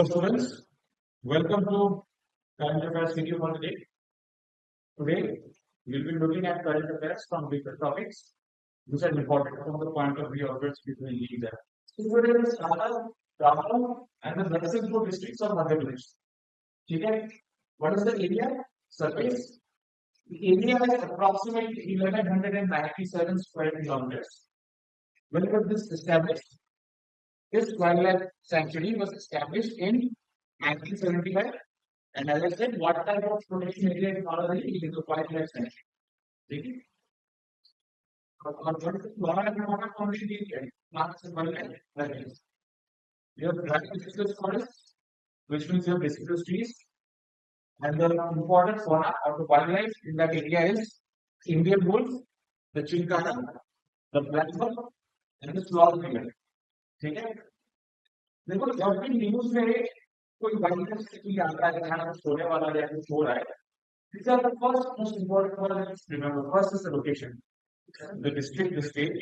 Hello students, welcome to current affairs video for the day. Today we'll be looking at current affairs from different topics which are important from the point of view of which between these are. So today we start Rampur and the Narsingpur districts of Madhya Pradesh. Okay, what is the area? Surface. The area is approximately 1197 square kilometers. When was this established? This wildlife sanctuary was established in 1975. And as I said, what type of protection area is already in the wildlife sanctuary? ठीक है? You have dry deciduous forests, which means you have deciduous trees, and the important fauna of the wildlife in that area is Indian wolf, the chinkara, the black buck, and the sloth beaver. ठीक है? देखो जब भी news में कोई wild स्थिति आता है जहाँ कुछ होने वाला है या कुछ हो रहा है, these are the first most important ones. Remember, first is the location, the district, the state,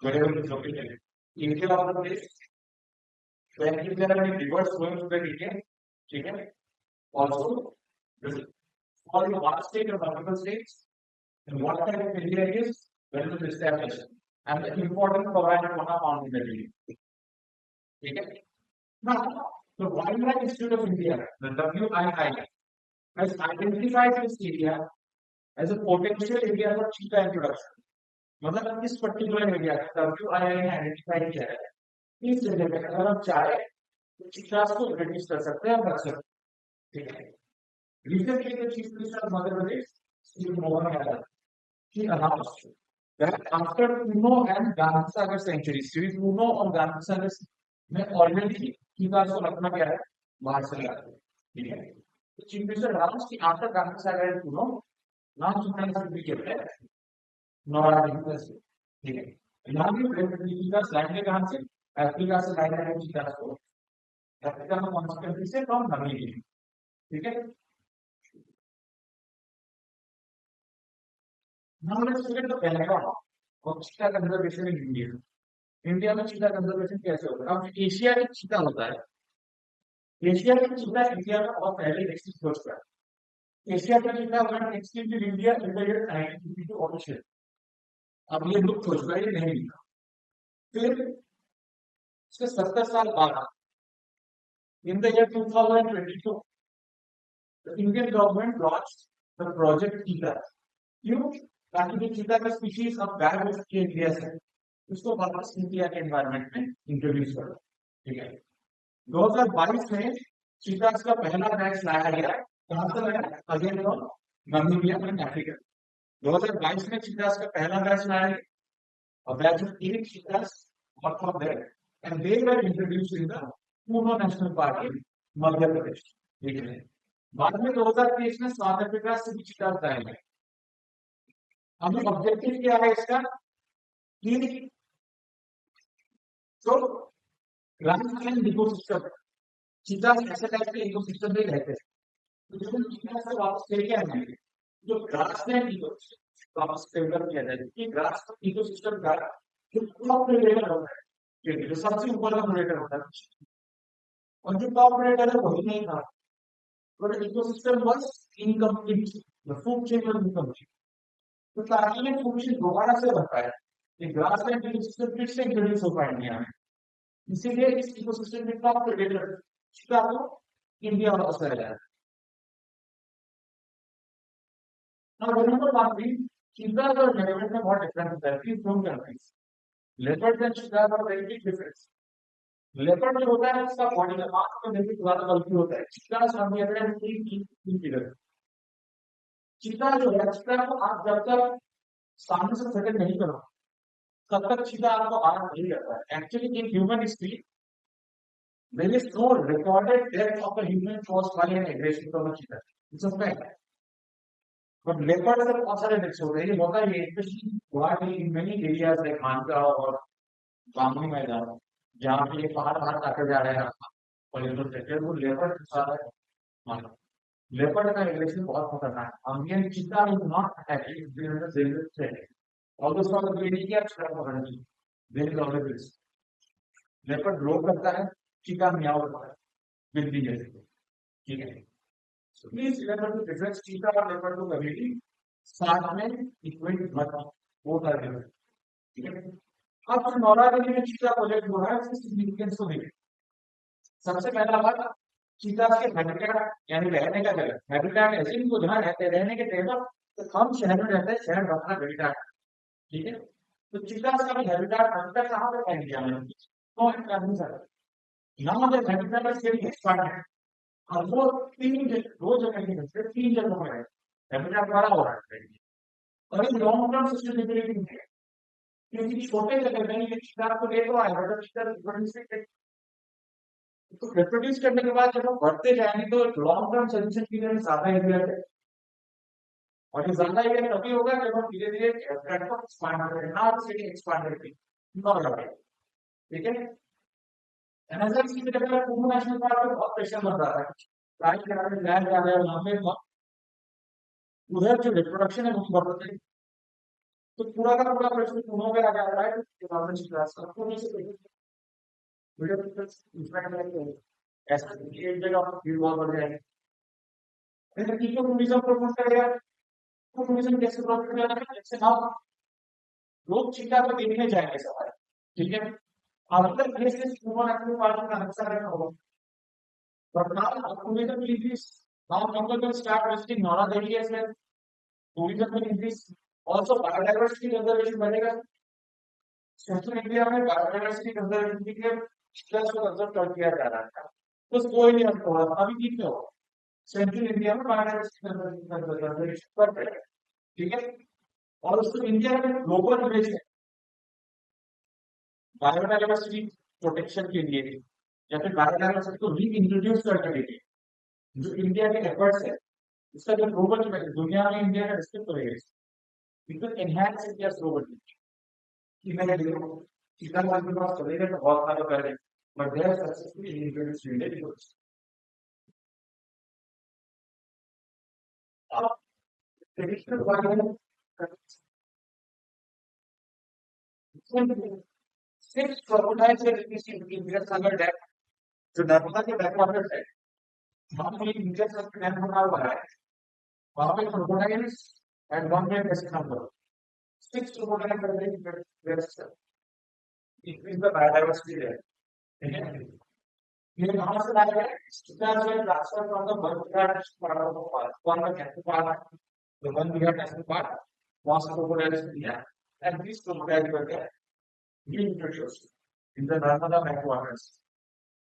wherever it is located. Area of the place. When if there are any rivers flowing through that area, okay. Also, for the one state or multiple states, and what type of area it is, when it is established, and the important provider found in that area. Okay. Now, the Wildlife Institute of India, the WII, has identified this area as a potential area for cheetah introduction. मतलब इस particular area का WII ने identify किया है इस जगह पे अगर हम चाहे तो चीतास को इंट्रोड्यूस कर सकते हैं रख सकते हैं ठीक है recently the chief minister of Madhya Pradesh Shri Mohan Yadav he announced that after Puno and Gandhisagar sanctuaries, Puno और Gandhisagar में already चीतास को रखना क्या है बाहर से लाते हैं ठीक है तो चीफ मिनिस्टर announced कि after Gandhisagar and Puno now चीतास will be kept at Nora University ठीक है यहाँ भी चीतास लाएंगे कहाँ से अफ्रीका से लाएंगे चीतास को अफ्रीका में कौन सी कंट्री से फ्रॉम नामीबिया ठीक है Now let's look at the background of cheetah conservation in India. India में चीता कंजर्वेशन कैसे होता है? अब एशिया में चीता होता है एशिया में चीता इंडिया में बहुत पहले एक्सटिंक्ट हो चुका है एशिया का चीता went extinct in India in the year 1952 official अब ये लुप्त हो चुका है ये नहीं मिला फिर इसके 70 साल बाद in the year 2022 the Indian government launched the project cheetah क्यों ताकि जो चीता का स्पीशीज अब गायब हो चुकी है इंडिया से उसको वापस इंडिया के एनवायरनमेंट में इंट्रोड्यूस करो ठीक है 2022 में चीतास का पहला बैच लाया गया कहां से लाया again from Namibia and Africa 2022 में चीतास का पहला बैच लाया गया a batch of 8 cheetahs were from there and they were introduced in the Puno National Park in Madhya Pradesh ठीक है बाद में 2023 में साउथ अफ्रीका से भी चीतास लाए गए अब ऑब्जेक्टिव क्या है इसका कि तो ग्रासलैंड इकोसिस्टम चीता ऐसे टाइप के इकोसिस्टम में रहते हैं तो जो चीता से वापस लेके आएंगे जो ग्रासलैंड इकोसिस्टम वापस डेवलप किया जाए कि ग्रास इकोसिस्टम का जो टॉप प्रेडेटर होता है जो सबसे ऊपर का प्रेडेटर होता है और जो टॉप प्रेडेटर है वही नहीं था but ecosystem was incomplete the food chain was incomplete तो ताकि ये फूड चेन दोबारा से बन पाए ये ग्रासलैंड इकोसिस्टम फिर से इंट्रोड्यूस हो पाएंगे यहाँ इसीलिए इस इकोसिस्टम में टॉप प्रेडेटर चीता को इंडिया वापस लाया जाए Now remember one thing, cheetahs और leopards में बहुत डिफरेंस होता है please don't confuse leopards and cheetahs are very big difference leopard जो होता है उसका बॉडी का मास में देखिए थोड़ा बल्कि होता है cheetahs हम ये हैं तीन फिगर चीता जो है चीता को आप जब तक सामने से थ्रेटन नहीं करो तब तक चीता आपको आराम नहीं करता है actually in human history there is no recorded death of a human caused by an aggression from a cheetah it's a fact but leopard से बहुत सारे deaths होते हैं ये होता है especially Guwahati in many areas like Manka और बामनी मैदान जहाँ पे ये पहाड़ काटे जा रहे हैं पॉल्यूशन से वो leopard के साथ है मानो leopard का aggression बहुत खतरनाक है Indian cheetah is not attacking during the dangerous threat although उसका मतलब ये नहीं कि आप cheetah पकड़ लीजिए there is always risk leopard roar करता है चीता म्याऊ करता है विद दी है, ठीक है। So please remember to difference चीता और लेपर्ड को कभी भी साथ में इक्वेट मत, वो कर देना, ठीक है। अब जो नौरा वैली में चीता प्रोजेक्ट हो रहा है उसकी सिग्निफिकेंस को देखिए। सबसे पहला बात, चीता के हैबिटेट यानी रहने का जगह, हैबिटेट ऐसे भी वो जहाँ रहते हैं रहने के जगह, तो हम शहर में रहते हैं, शहर अपना हैबिटेट, ठीक है। तो चीता का भी हैबिटेट हैबिटेट कहाँ पे है इंडिया में, तो now the habitat is very expanded, और वो दो जगह की है, तीन जगह में है हैबिटेट बड़ा हो रहा है, और ये लॉन्ग टर्म सस्टेनेबिलिटी है, क्योंकि छोटे जगह में ये चीता को ले तो आएगा, बट चीता तो रिप्रोड्यूस करने के बाद जब हम बढ़ते जाएंगे तो लॉन्ग टर्म सोल्यूशन के लिए ज्यादा एरिया है, और ये ज्यादा एरिया तभी होगा जब हम धीरे धीरे प्लेटफॉर्म एक्सपांड करेंगे, नॉट सिटी एक्सपांड करेंगे, ठीक है। अनदर चीज जब कुल्लू नेशनल पार्क में बहुत प्रेशर बन रहा है, राइट किनारे लैंड आ रहा है, वहां पे उधर जो रिप्रोडक्शन है वो बढ़ रही है, तो पूरा का पूरा प्रेशर कुल्लू पे आ जा रहा है, गवर्नमेंट क्लास का पूरी से वीडियो पिक्चर्स ऐसा एक जगह भीड़ बहुत बढ़ जाएगी, फिर इको टूरिज्म प्रमोट करेगा। इको टूरिज्म कैसे प्रमोट करेगा, जैसे हम लोग चीता को देखने जाएंगे सवाल, ठीक है। Other places human active part का हिस्सा रहना होगा, but now tourism will increase, now people will start visiting Nora Devi as well, tourism will increase, also biodiversity conservation बढ़ेगा। सेंट्रल इंडिया में बायोडायवर्सिटी कंजर्वेशन के लिए प्लस को कंजर्व कर दिया जा रहा है, तो कोई नहीं हमको अभी ठीक नहीं होगा, सेंट्रल इंडिया में बायोडायवर्सिटी कंजर्वेशन कर रहे हैं, ठीक है। और उसको इंडिया में ग्लोबल विलेज है बायोडायवर्सिटी प्रोटेक्शन के लिए, या फिर बायोडायवर्सिटी को रीइंट्रोड्यूस करने के लिए जो इंडिया के एफर्ट्स है, इसका जो ग्लोबल दुनिया में इंडिया का रिस्पेक्ट करेगा, it will enhance India's global image. कि मैंने देखो चीता के पास चले गए तो बहुत सारे पहले, but they are successfully introduced India because अब ट्रेडिशनल वायरल सिक्स क्रोकोडाइल्स है जिसकी इंडिया सागर डैम जो नर्मदा के बैकवाटर है, वहां पे इंडिया सागर डैम बना हुआ है, वहां पे क्रोकोडाइल्स एंड वन में कैसे नंबर सिक्स क्रोकोडाइल कर रहे increase the biodiversity there, ठीक है। ये कहाँ से लाया गया, चीता से transfer from the one Vihar part of one national park, the one Vihar national park, वहां से क्रोकोडाइल्स लिया, and this crocodile were there introduced in the Narmada backwaters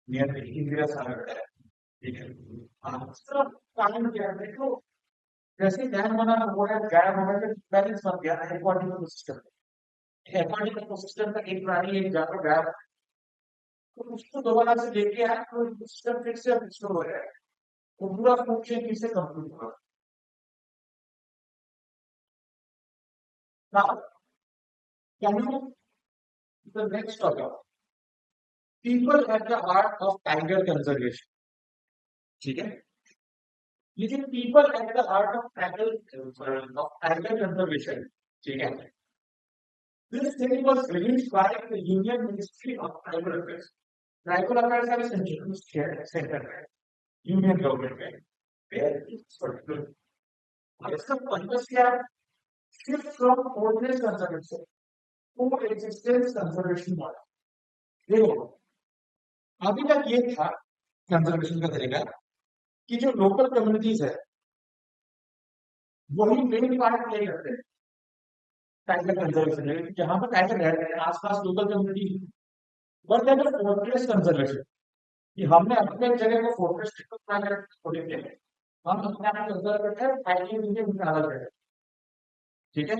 near the Indira Sagar Dam, ठीक है। इसका कारण क्या है, देखो जैसे डैम बना हुआ है, डैम होने से बैलेंस बन गया है एक्वाटिक इकोसिस्टम, एक्वाटिक इकोसिस्टम का एक प्राणी एक जानवर गायब, तो उसको दोबारा से लेके आए तो इकोसिस्टम फिर से रिस्टोर हो जाएगा, तो पूरा फूड चेन फिर से कंप्लीट होगा। Now, coming to the next topic, people at the heart of tiger conservation, ठीक है। ये जो people at the heart of tiger conservation, ठीक है। This thing was released by the Union Ministry of Tribal Affairs. Tribal Affairs are essential center है union government में, where it's particular. और इसका पर्पस क्या है, shift from forest conservation to existence conservation model। देखो अभी तक ये था कंजर्वेशन का तरीका कि जो लोकल कम्युनिटीज है वही मेन पार्ट प्ले करते हैं टाइगर कंजर्वेशन में, जहां पर टाइगर रह रहे हैं आसपास local community, but then fortress conservation कि हमने अपने जगह को फोर्ट्रेस बना कर छोड़ दिया है, हम अपने आप कंजर्व करते हैं, टाइगर नीचे निकाला जाए, ठीक है।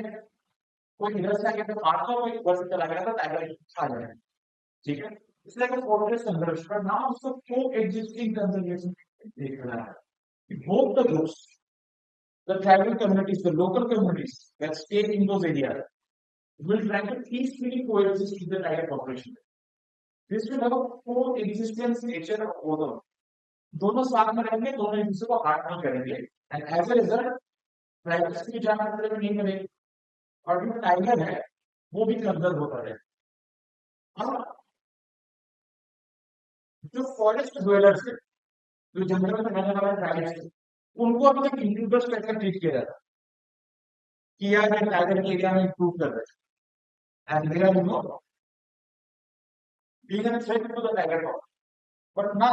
कोई इधर से आके तो काटता कोई इधर से चला गया तो टाइगर खा जाए, ठीक है। इसलिए कि फोर्ट्रेस कंजर्वेशन का नाम उसको को एग्जिस्टिंग कंजर्वेशन देखना है। Both the groups, the tribal communities, the local communities that stay in those areas will try to peacefully coexist with the tiger population. This will have a coexistence nature of both of them. दोनों साथ में रहेंगे, दोनों एक दूसरे को harm करेंगे, and as a result, privacy की जान खतरे में नहीं मिलेगी, और जो टाइगर है वो भी कंजर्व होता है। अब जो फॉरेस्ट ड्वेलर्स है जो जंगल में रहने वाले ट्राइब्स थे, उनको अभी तक इंडिविजुअल टाइप का ट्रीट किया जाता है कि यार ये टाइगर के एरिया में इंप्रूव कर रहे हैं and they are being a threat to the tiger problem. But now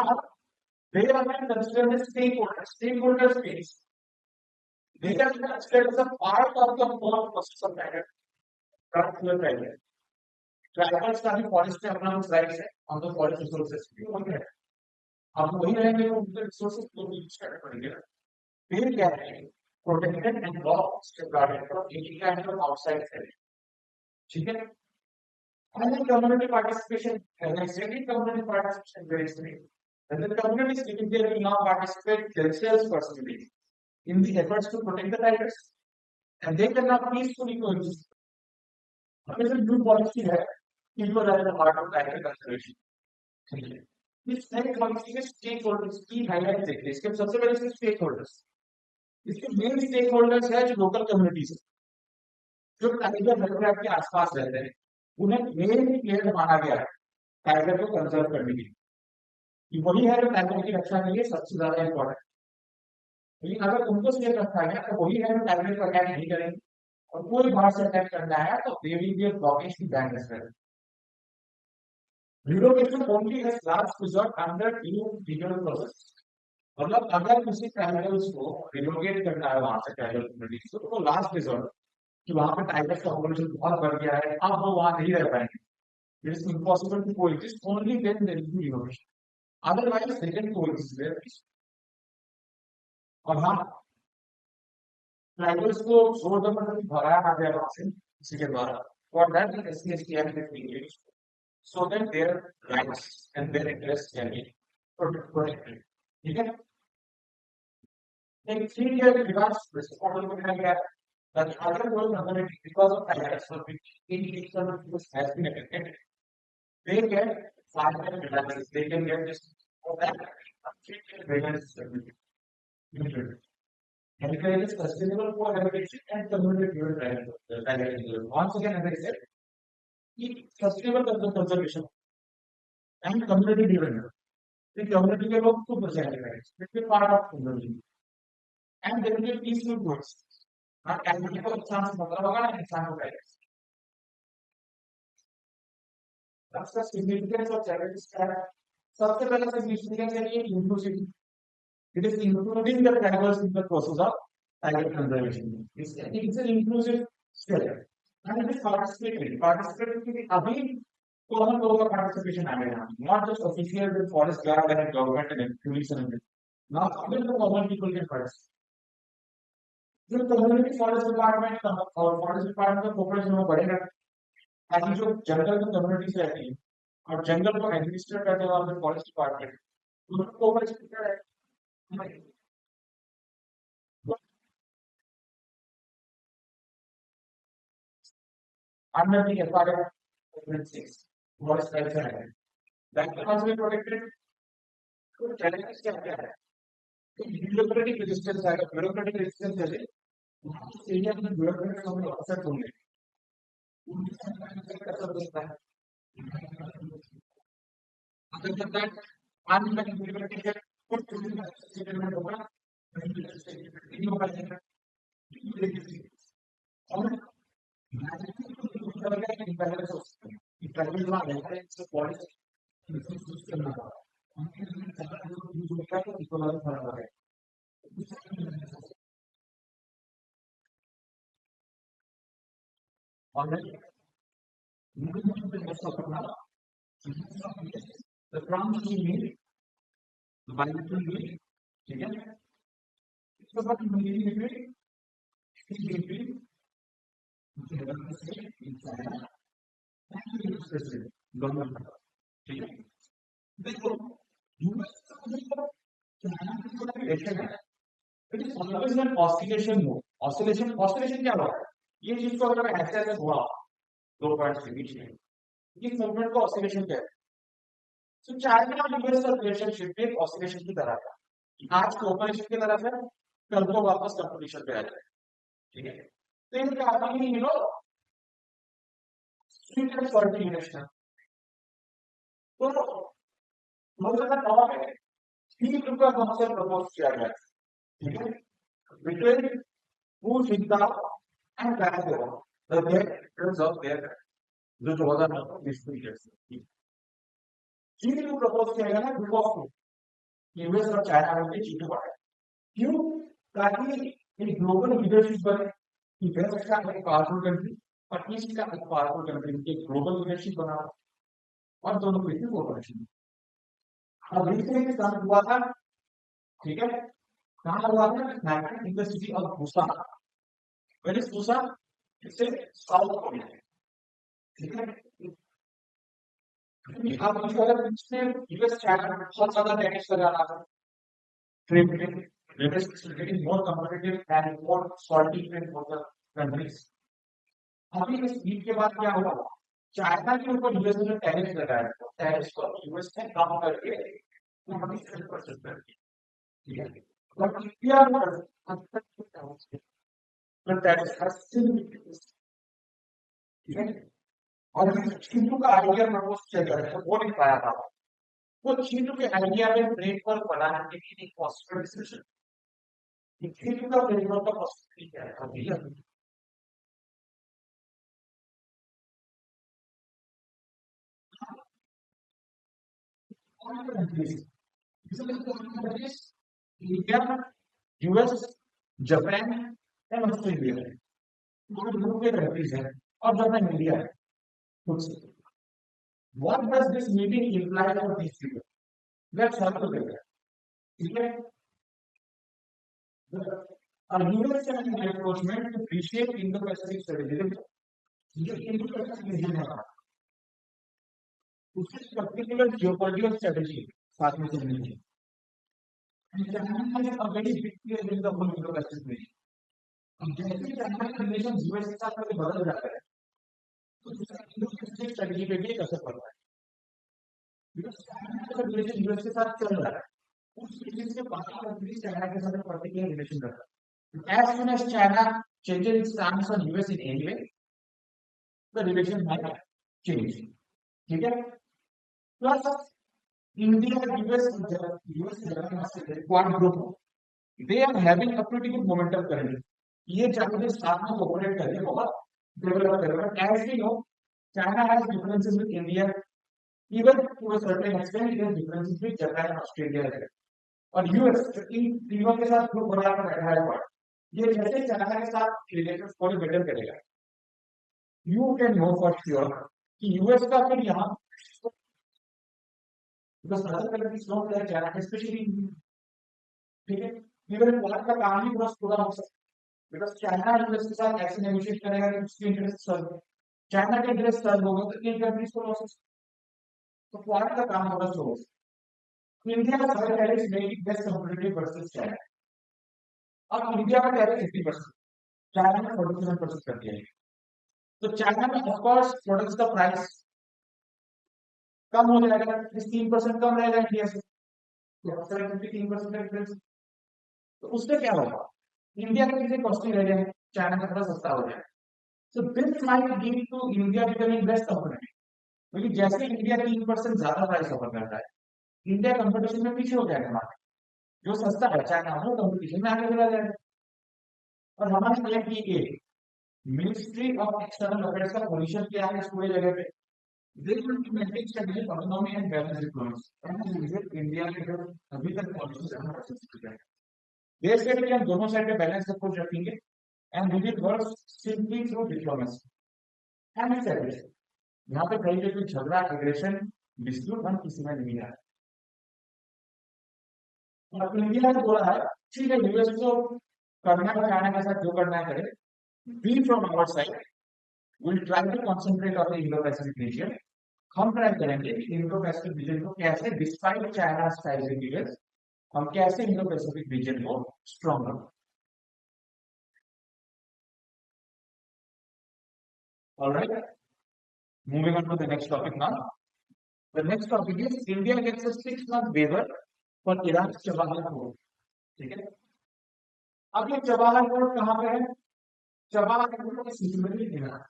they are not considered as stakeholders. Stakeholders means they are considered as a part of the whole process of tiger, not the tiger. Tribals का भी forest में अपना कुछ rights है on the forest resources भी वही है अब वही रहेंगे तो उनके रिसोर्सेज को भी स्टार्ट करेंगे फिर क्या है protected and law safeguarded from any kind of outside threat ठीक है and then community participation as I said community participation very strong and the communities they will now participate themselves personally in the efforts to protect the tigers and they can now peacefully coexist. There is a new policy है people are a part of tiger conservation. ठीक है इस नई policy में stake holders की highlight देखते हैं इसके सबसे पहले स्टेक होल्डर्स इसके मेन स्टेक होल्डर्स है जो लोकल कम्युनिटीज है जो टाइगर रिजर्व के आसपास रहते हैं उन्हें मेन प्लेयर माना गया है टाइगर को कंजर्व करने के लिए वही है जो टाइगर की रक्षा के लिए सबसे ज्यादा इंपॉर्टेंट लेकिन अगर उनको सेफ रखा गया तो वही है जो टाइगर को अटैक नहीं करेंगे और कोई बाहर से अटैक करना है तो they will be blockage to ban as well relocation only has last resort under legal process मतलब अगर किसी टाइगर्स को रिलोकेट करना है वहां से टाइगर कम्युनिटीज को तो लास्ट रिजॉर्ट कि वहां पे टाइगर्स का पॉपुलेशन बहुत बढ़ गया है अब वो वहां नहीं रह पाएंगे it is impossible to coexist only then there will be relocation otherwise they can coexist there और हाँ टाइगर्स को छोड़ दो मतलब भगाया ना जाए वहां से किसी के द्वारा for that SC act is being used so that their rights and their interests can be protected ठीक है एक 3 year विकास रिस्पॉन्सिबल को मिला गया that other world community because of tigers for which individual has been affected they get farther realities they can get this for that 3 year realities encourages sustainable cohabitation and community driven tiger once again as I said sustainable conservation and community driven the community के लोग खुद बचाएंगे rights it is part of community and there will be peaceful coexist हाँ community को इंसान से मतलब होगा ना इंसान को rights that's the significance of charities का सबसे पहला सिग्निफिकेंस है ये inclusivity it is including the tribals in the process of tiger conservation it's an inclusive step and it is participatory अभी common लोगों का participation आ गया not just official with forest guard and government and police and now even the common people can participate जो community forest department और forest department का cooperation में बढ़ेगा ताकि जो जंगल की communities रहती है और जंगल को administer करने वाला forest department उनको cooperation करेगा under the FRA 6 forest culture है that must be protected तो challenges क्या है तो bureaucratic resistance है bureaucratic resistance जैसे एरिया में bureaucratic हम अक्सर होंगे उनका कैसा होता है अगर that unmet bureaucratic है कुछ सेटलमेंट होगा नहीं होगा और imbalance of travel में रहता है इससे पॉलिसी सिस्टम में इकोनॉमिक फर्क है और the promise you made the bilateral deal ठीक है इसके बाद मिली गवर्नमेंट ठीक है देखो ऑसिलेशन क्या हुआ ये चीज को अगर ऐसे ऐसे हुआ दो पॉइंट्स के बीच में इस मूवमेंट को ऑसिलेशन कहते हैं तो चाइना यूएस का रिलेशनशिप एक ऑसिलेशन की तरह था आज कोऑपरेशन की तरफ है कल को वापस कंपटीशन पे आ जाए ठीक है तो इनका अपनी यू नो स्वीट फॉर्टिनेशन तो बहुत ज्यादा दबाव है 3 ग्रुप का कॉन्सेप्ट प्रपोज किया गया है, ठीक है, बिटवीन हु चिंता and backbone the dates of there जो 2009 में विश्व ईयर्स चीन को प्रपोज किया गया है ग्रुप ऑफ यूएस और चाइना में चीन को क्यों, ताकि एक ग्लोबल लीडरशिप बने कि वेस्ट का एक पावरफुल कंट्री और ईस्ट का एक पावरफुल कंट्री के ग्लोबल लीडरशिप बना और दोनों के बीच कोऑपरेशन। अब रिसेंट काम हुआ था, ठीक है, कहाँ हुआ था, magnetic university of Busan, where is Busan, इससे साउथ कोरिया, ठीक है। अब मुझे अगर इसमें यूएस चाइना बहुत ज्यादा टेंस लगा रहा था, ट्रेड में US is getting more competitive and more salty trade for the countries. अभी इस ईद के बाद क्या हुआ, चाइना के ऊपर यूएस ने टैरिफ लगाया, तो टैरिफ को यूएस ने कम करके 27% कर दिया, ठीक है, बट इंडिया में टैरिफ हर सिंह, ठीक है, और चीनू का आइडिया प्रपोज किया गया है, वो नहीं पाया था, वो चीनू के आइडिया में फ्रेमवर्क बनाने के लिए एक पॉसिबल डिस्कशन, चीनू का फ्रेमवर्क का पॉसिबिलिटी क्या है भैया, India, US, Japan and Australia, दो ग्रुप के कंट्रीज हैं और जापान इंडिया है। What does this meeting imply for these people? Let's have a look. ठीक है, US and approachment to reshape Indo-Pacific strategy. ये Indo-Pacific region है, उसकी particular geopolitical strategy साथ में चलनी है। China has a very big play in the whole Indo-Pacific region. अब जैसे चाइना का रिलेशन यूएस के साथ कभी बदल जाता है, तो Indo-Pacific strategy पे भी एक असर पड़ता है। बिकॉज चाइना का रिलेशन यूएस के साथ चल रहा है, उस रिलेशन से बाकी कंट्रीज चाइना के साथ पर्टिकुलर रिलेशन रखता है। As soon as China changes its stance on US in any way, the relation might change, ठीक है। Plus India US quad group, they are having a pretty good momentum currently. ये China साथ में cooperate करके बहुत develop करेगा। As we know, China has differences with India, even to a certain extent it has differences with Japan and Australia as well. और US इन तीनों के साथ ग्रुप बनाकर बैठा है, ये जैसे चाइना के साथ रिलेशन थोड़ी बेटर करेगा, you can know for sure कि यूएस का फिर यहाँ because other countries don't like China specially, ठीक है, इवन क्वाड का काम ही बहुत पूरा हो सकता है बिकॉज चाइना यूएस के साथ ऐसे नेगोशिएट करेगा कि उसके इंटरेस्ट सर्व हो, चाइना के इंटरेस्ट सर्व होगा तो इन कंट्रीज को लॉसेस, तो क्वाड का काम होगा स्लो। इंडिया का सारे tariffs make it best competitive versus China, अब इंडिया का टैरिफ 50%, चाइना ने 47% कर दिया है, तो चाइना में ऑफकोर्स प्रोडक्ट्स का प्राइस कम हो जाएगा, 3% कम रहेगा इंडिया से, तो 53% का डिफरेंस, तो उससे क्या होगा, इंडिया के चीजें कॉस्टली रह जाएंगे, चाइना का थोड़ा सस्ता हो जाएगा। So this might lead to India becoming less competitive, क्योंकि जैसे इंडिया 3% ज्यादा प्राइस ऑफर करता है, इंडिया कंपटीशन में पीछे हो जाएगा, मार्केट जो सस्ता है चाइना वो कंपटीशन में आगे चला जाएगा। और हमारे FDA ministry of external affairs का पोजीशन क्या है इस पूरे जगह पे, they will be maintaining strategic autonomy and balanced diplomacy, and India के जो अभी तक पॉलिसीज हैं देश के लिए हम दोनों साइड पे बैलेंस अप्रोच रखेंगे and we will work simply through diplomacy and strategy. यहाँ पे कहीं पे कोई झगड़ा एग्रेशन डिस्प्यूट हम किसी में नहीं आए, और इंडिया ने बोला है ठीक है यूएस को करना है, चाइना के साथ जो करना है करे, we from our side will try to concentrate on the Indo Pacific region, हम ट्राई करेंगे इंडो पैसिफिक रीजन को कैसे डिस्पाइट चाइना स्ट्रेटजी हम कैसे इंडो पैसिफिक रीजन को स्ट्रॉन्ग रखें। Alright, moving on to the next topic now. The next topic is India gets a 6-month waiver for Iraq Chabahar port, ठीक है। अब ये चबाहार पोर्ट कहाँ पे है, Chabahar port situated in Iraq,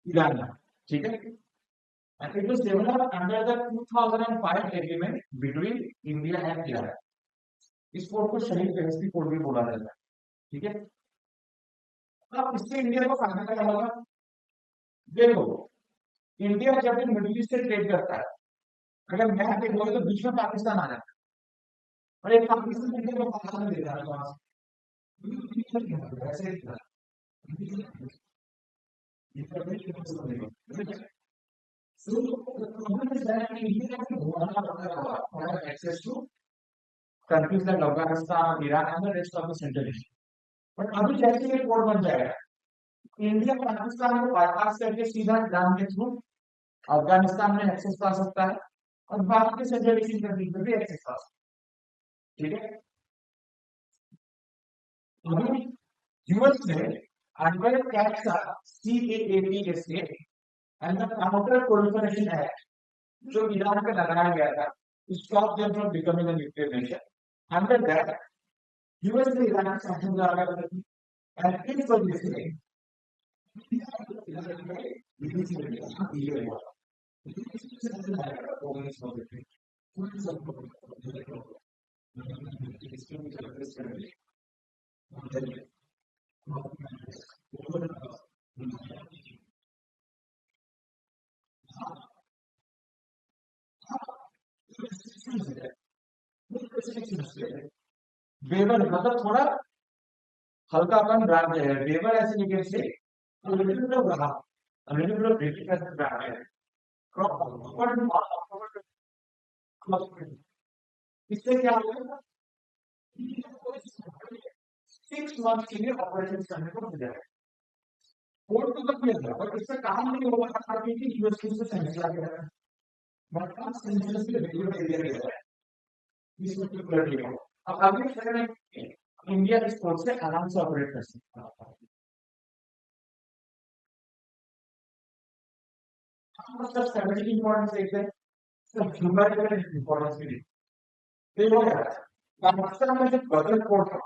Iran, ठीक है। And it was developed under the 2005 agreement between India and Iran. इस कोड को शहीद बेहस्ती कोड भी बोला जाता है, ठीक है। अब इससे इंडिया को फायदा क्या होगा? देखो, इंडिया जब भी मिडिल ईस्ट से ट्रेड करता है, अगर मैप देखोगे तो बीच में पाकिस्तान आ जाता है, और एक पाकिस्तान इंडिया को पाकिस्तान देता है वहां से, so the problem is that India has access to countries like Afghanistan, Iran, and the rest of the Central Asia. But अभी जैसे ये कोड बन जाएगा, इंडिया पाकिस्तान को बाईपास करके सीधा ईरान के थ्रू अफगानिस्तान में एक्सेस पा सकता है, और बाकी के सेंट्रल एशियन कंट्रीज में भी एक्सेस पा सकता है, ठीक है। अभी यूएस ने under कैप्सा CAATSA and the counter proliferation act जो ईरान पे लगाया गया था, stop them from becoming a nuclear nation, under that US ने ईरान के सैंक्शन लगा कर दी, एंड इस वजह से वेबर मतलब थोड़ा हल्का अपन ब्रांड है, वेबर ऐसे लिखे से लिटिल बिट ऑफ रहा, लिटिल बिट ऑफ ब्रिटिश ऐसे ब्रांड है, इससे क्या होगा? 6 मंथ के लिए ऑपरेशन करने को मिल जाएगा। कोर्ट तो तक मिल जाएगा, पर इससे काम नहीं होगा क्योंकि यूएसए से सेंसर आ गया है, बट आप सेंसर से रेगुलर एरिया गया है, इस पर्टिकुलर एरिया। अब अगले सेकंड में इंडिया इस कोर्ट से आराम से ऑपरेट कर सकता है। मतलब स्ट्रेटेजिक इंपॉर्टेंस देखते हैं, तो ह्यूमैनिटेरियन इंपॉर्टेंस भी देखते हैं। पाकिस्तान में जो गदर कोर्ट है,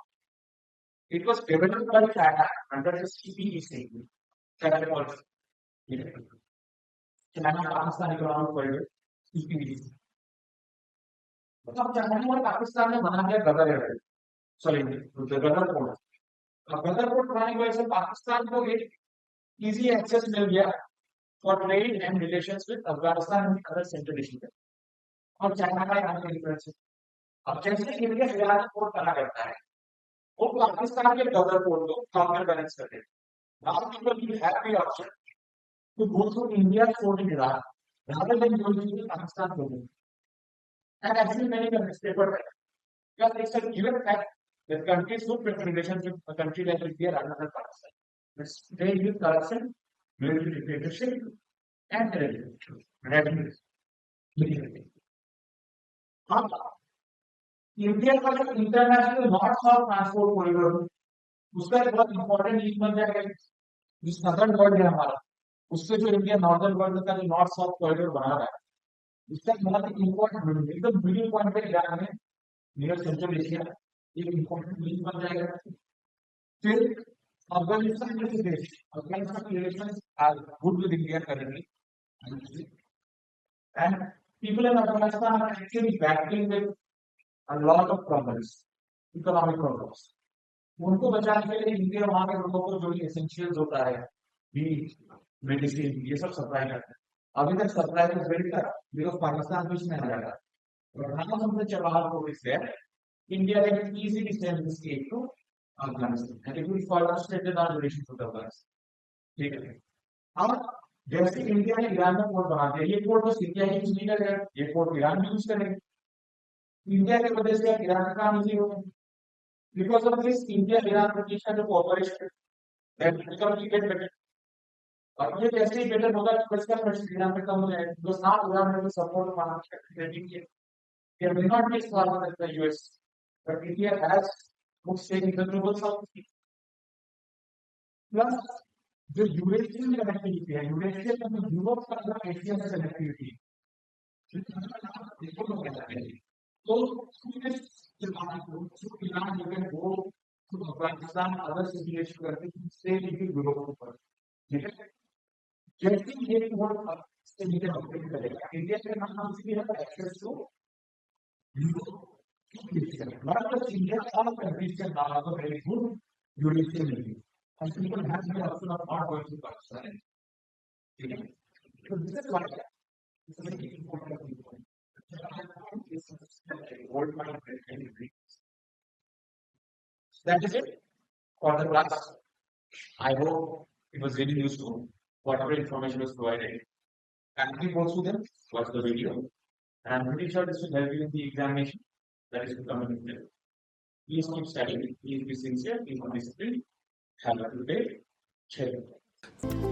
it was developed by China under the CPEC, China policy, China Pakistan Economic Corridor CPEC। मतलब चाइना और पाकिस्तान ने बना दिया गदर है, सॉरी गदर कोर्ट। अब गदर कोर्ट बनाने की वजह से पाकिस्तान को एक इजी एक्सेस मिल गया for trade and relations with Afghanistan and other central Asia, और चाइना का यहाँ पे इन्फ्लुएंस है। अब जैसे इंडिया ईरान कोर्ट बना करता है, वो पाकिस्तान के गदर कोर्ट को काउंटर बैलेंस करते हैं। Now people will have the option to go through India's court in Iran rather than going through Pakistan court. And actually many countries prefer that, because it's a given fact that countries who prefer relations with a country like India rather than Pakistan. It's they use corruption, military dictatorship, and revenue. India का जो international north south transport corridor, उसका एक बहुत important link बन जाएगा जो southern world है हमारा, उससे जो इंडिया नॉर्दर्न वर्ल्ड का जो नॉर्थ साउथ कॉरिडोर बना रहा है, इसका बहुत इंपॉर्टेंट एकदम मिडिल पॉइंट पे ईरान है, नियर सेंट्रल एशिया, एक इंपॉर्टेंट लिंक बन जाएगा। फिर अफगानिस्तान जैसे देश, अफगानिस्तान की relations are good with India currently, and people in Afghanistan are actually battling with a lot of problems, economic problems. उनको बचाने के लिए इंडिया वहां के लोगों को जो एसेंशियल्स होता है, बीट, मेडिसिन, ये सब सप्लाई करता है। अभी तक सप्लाई तो वेरी था, बिकॉज पाकिस्तान भी इसमें आ जाएगा, और now something Jawahar Court is there, India can easily send this aid to Afghanistan, and it will further strengthen our relations with Afghanistan, ठीक है। अब जैसे इंडिया ने ईरान में कोर्ट बना दिया, ये कोर्ट बस इंडिया ही यूज नहीं करेगा, ये कोर्ट ईरान भी यूज करेगा, इंडिया की वजह से ईरान का काम इजी हो गया। Because of this India Iran British का जो cooperation that become get better, और ये कैसे ही बेटर होगा कि इसका प्रेशर ईरान पे कम हो जाएगा, because now Iran has support from trading के they may not be as far as the US, but India has good stake in the global south. Plus जो यूरेशियन कनेक्टिविटी है, Eurasian मतलब Europe का जो Asia से connectivity, इसको तो कहते हैं। So through this Iran, you can go Pakistan other situation करते हैं से भी ग्रोथ पर ठीक है जैसे ये बहुत से नीचे ऑपरेट करेगा इंडिया के नाम से भी है access to not just India, all countries can now have a very good judicial review. And people have the option of not going to Pakistan. Okay? So this is why this is a very important point. That is it for the class. I hope it was really useful. Whatever information was provided. Kindly go through them, watch the video. And I'm pretty sure this will help you in the examination that is coming. Please keep studying. Please be sincere. Please be disciplined. Have a good day. Cheers.